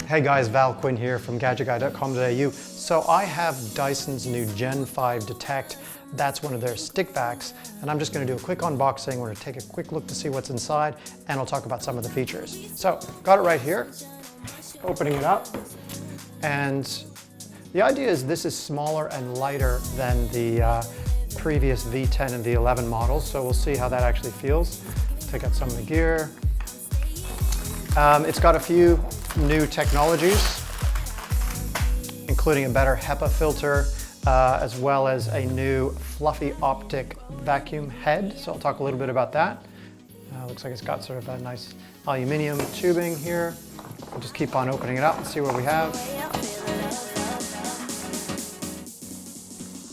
Hey guys, Quinn here from GadgetGuy.com.au. So I have Dyson's new Gen5detect. That's one of their stick vacs, and I'm just going to do a quick unboxing. We're going to take a quick look to see what's inside, and I'll talk about some of the features. So, got it right here. Opening it up, and the idea is this is smaller and lighter than the previous V10 and V11 models, so we'll see how that actually feels. Take out some of the gear. It's got a few new technologies, including a better HEPA filter, as well as a new fluffy Optic vacuum head. So I'll talk a little bit about that. Looks like it's got sort of a nice aluminum tubing here. We'll just keep on opening it up and see what we have.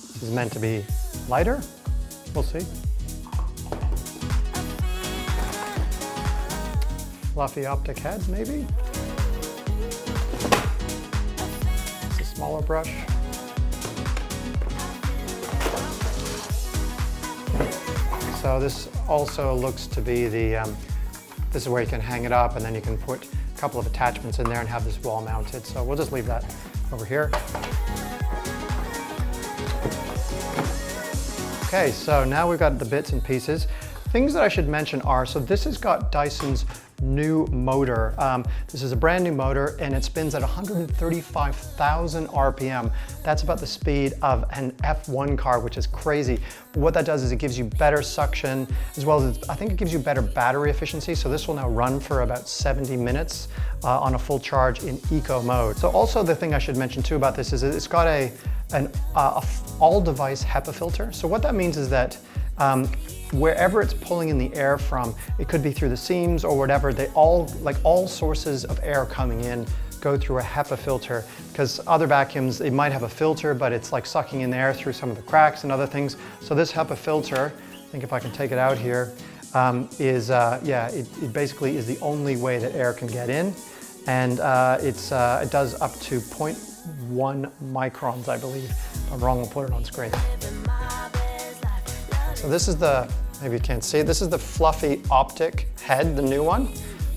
This is meant to be lighter. We'll see. Fluffy Optic head, maybe. It's a smaller brush. So this also looks to be the, this is where you can hang it up, and then you can put a couple of attachments in there and have this wall mounted. So we'll just leave that over here. Okay, so now we've got the bits and pieces. Things that I should mention are, so this has got Dyson's new motor. This is a brand new motor, and it spins at 135,000 RPM. That's about the speed of an F1 car, which is crazy. But what that does is it gives you better suction, as well as I think it gives you better battery efficiency. So this will now run for about 70 minutes on a full charge in eco mode. So also the thing I should mention too about this is it's got an all-device HEPA filter. So what that means is that wherever it's pulling in the air from, it could be through the seams or whatever, they all, like all sources of air coming in, go through a HEPA filter, because other vacuums, they might have a filter, but it's like sucking in the air through some of the cracks and other things. So this HEPA filter, I think if I can take it out here, it basically is the only way that air can get in. And it does up to 0.1 microns, I believe. If I'm wrong, we'll put it on screen. So this is the, maybe you can't see it, this is the fluffy Optic head, the new one.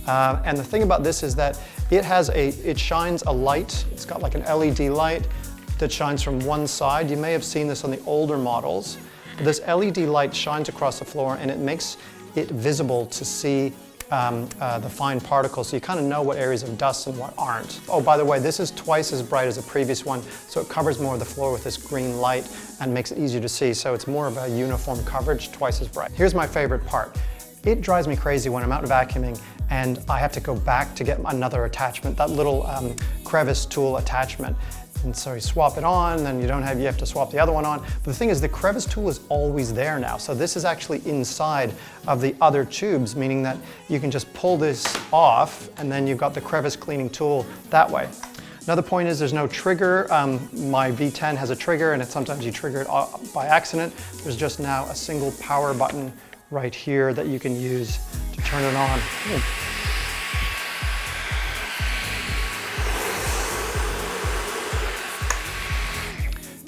And the thing about this is that it shines a light. It's got like an LED light that shines from one side. You may have seen this on the older models. But this LED light shines across the floor, and it makes it visible to see the fine particles, so you kind of know what areas of dust and what aren't. Oh, by the way, this is twice as bright as the previous one, so it covers more of the floor with this green light and makes it easier to see, so it's more of a uniform coverage, twice as bright. Here's my favorite part. It drives me crazy when I'm out vacuuming and I have to go back to get another attachment, that little crevice tool attachment. And so you swap it on, then you have to swap the other one on. But the thing is, the crevice tool is always there now. So this is actually inside of the other tubes, meaning that you can just pull this off, and then you've got the crevice cleaning tool that way. Another point is there's no trigger. My V10 has a trigger, and sometimes you trigger it by accident. There's just now a single power button right here that you can use to turn it on.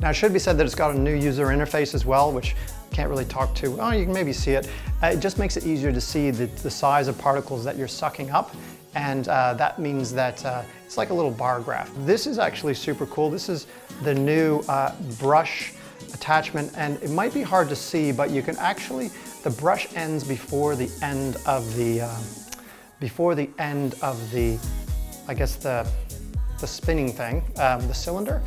Now, it should be said that it's got a new user interface as well, which you can't really talk to. Oh, you can maybe see it. It just makes it easier to see the size of particles that you're sucking up, and that means that it's like a little bar graph. This is actually super cool. This is the new brush attachment, and it might be hard to see, but you can actually, the brush ends before the end of the, I guess the spinning thing, the cylinder.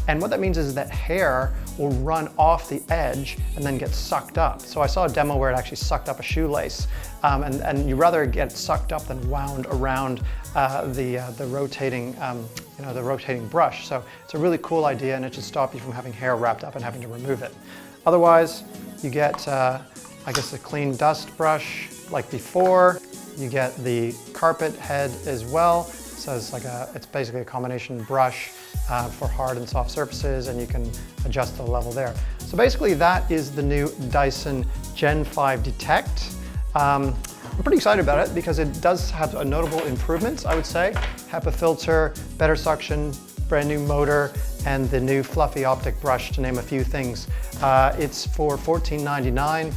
And what that means is that hair will run off the edge and then get sucked up. So I saw a demo where it actually sucked up a shoelace, and you rather get sucked up than wound around the rotating, the rotating brush. So it's a really cool idea, and it should stop you from having hair wrapped up and having to remove it. Otherwise, you get, I guess, a clean dust brush like before. You get the carpet head as well. So it's basically a combination brush for hard and soft surfaces, and you can adjust the level there. So basically that is the new Dyson Gen5detect. I'm pretty excited about it because it does have a notable improvements, I would say. HEPA filter, better suction, brand new motor, and the new fluffy Optic brush, to name a few things. It's for $14.99.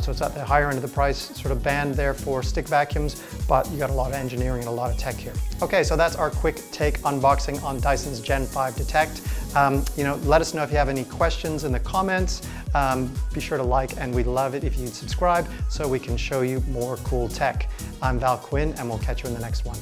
So it's at the higher end of the price sort of band there for stick vacuums, but you got a lot of engineering and a lot of tech here. Okay, so that's our quick take unboxing on Dyson's Gen5 Detect. Let us know if you have any questions in the comments. Be sure to like, and we'd love it if you'd subscribe so we can show you more cool tech. I'm Quinn, and we'll catch you in the next one.